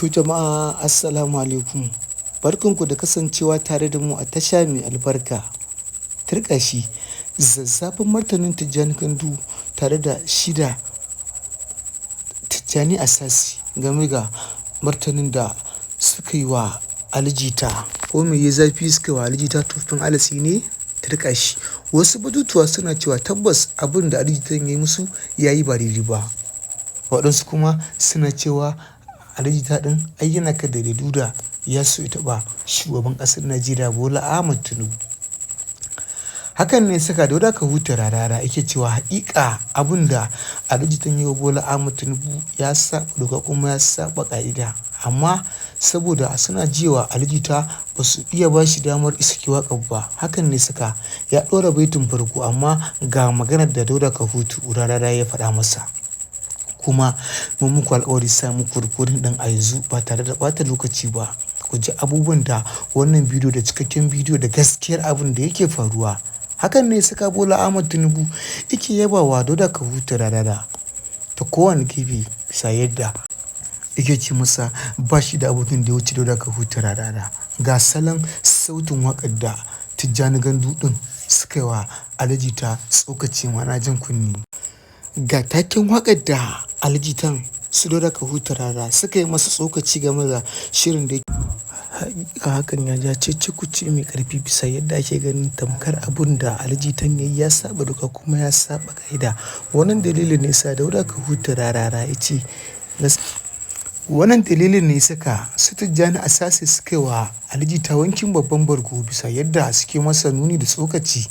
To jama'a assalamu alaikum. Barkanku da kasancewa tare da mu a tasha mai albarka. Turƙashi zazzafin martanin Tijjani Gandu tare da shida Tijjani Asasi game ga martanin da suka yi wa Ali Jita. Ko me ya zafi suka yi wa Ali Jita tufin alasi ne? Turƙashi wasu batutuwa suna cewa tabbas abin da Ali Jita ya yi musu ya yi ba daidai ba. Waɗansu kuma suna cewa Ali Jita ɗin ai yana kan daidai da ya so ya taɓa shugaban ƙasar Najeriya Bola Ahmed Tinubu. Hakan ne saka Dauda Kahutu Rarara yake cewa haƙiƙa abin da Ali Jita ya yi wa Bola Ahmed Tinubu ya saba doka kuma ya saba ƙa'ida. Amma saboda suna jiwa Ali Jita ba su iya ba shi damar isaki waƙar ba, hakan ne saka ya ɗora baitin farko amma ga maganar da Dauda Kahutu Rarara ya faɗa masa. Kuma mun muku alƙawari sa muku rikodin ɗin a yanzu ba tare da ɓata lokaci ba. Ku ji abubuwan da wannan bidiyo da cikakken bidiyo da gaskiyar abin da yake faruwa. Hakan ne saka Bola Ahmed Tinubu yake yabawa Dauda Kahutu Rarara ta kowane gefe bisa yadda yake ce masa ba shi da abokin da ya wuce Dauda Kahutu Rarara. Ga salon sautin waƙar da Tijjani Gandu ɗin suka yi wa Ali Jita tsokaci mana jan kunni. Ga taken waƙar da Ali Jitan su Dauda Kahutu Rarara suka yi masa tsokaci game da shirin da hakan ya ja cece-kuce mai ƙarfi bisa yadda ake ganin tamkar abun da Ali Jitan ya yi ya saba doka kuma ya saba ƙa'ida. Wannan dalilin ne sa Dauda Kahutu Rarara ya ce wannan dalilin ne saka su Tijjani Asasi suka yi wa Ali Jita wankin babban bargo bisa yadda suke masa nuni da tsokaci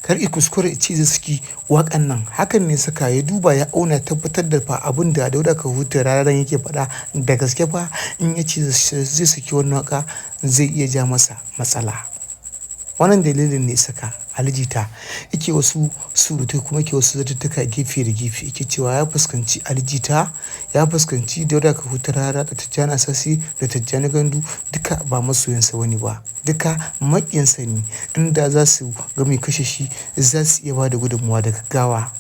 kar i kuskure ce zai saki waƙan nan. Hakan ne saka ya duba ya auna tabbatar da fa abin da Dauda Kahutu Rarara yake faɗa da gaske fa in ya ce zai saki wannan waƙa zai iya ja masa matsala. Wannan dalilin ne saka Ali Jita yake wasu surutai kuma yake wasu zartuka gefe da gefe yake cewa ya fuskanci Ali Jita, ya fuskanci Dauda Kahutu Rarara da Tijjani Asasi da Tijjani Gandu duka ba masoyansa bane ba, duka maƙiyansa ne. Inda za su ga mai kashe shi za su iya ba da gudunmawa da gaggawa.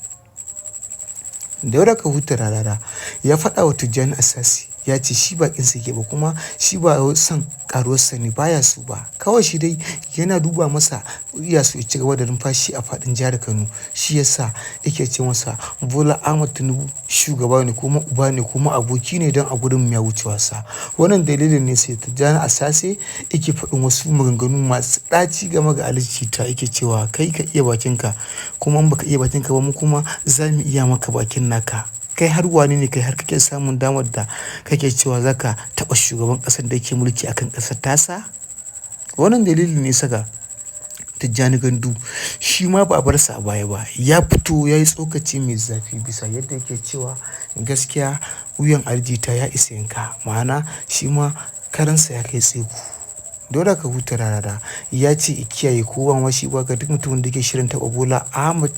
Dauda Kahutu Rarara ya faɗa wa Tijjani Asasi ya ce shi bakinsa ke ba kuma shi ba son karuwarsa ne baya su ba, kawai shi dai yana duba masa iya so ya ci gaba da numfashi a faɗin jihar Kano. Shi yasa yake ce masa Bola Ahmed Tinubu shugaba ne kuma uba ne kuma aboki ne don a gudun ya wuce wasa. Wannan dalilin ne sai Tijjani Asasi yake faɗin wasu maganganu masu ɗaci game ga Ali Jita yake cewa kai ka iya bakinka kuma in baka iya bakinka ba mu kuma za mu iya maka bakin naka. Kai har wani ne kai har kake samun damar da kake cewa zaka taɓa shugaban ƙasar da yake mulki akan ƙasar tasa? Wannan dalilin ne saka Tijjani Gandu shi ma ba a bar sa a baya ba, ya fito ya yi tsokaci mai zafi bisa yadda yake cewa gaskiya wuyan Ali Jita ya isa yanka, ma'ana shi ma karansa ya kai tseku. Dauda Kahutu Rarara ya ce kiyaye kowa ma shi ba ga duk mutumin da ke shirin taɓa Bola Ahmed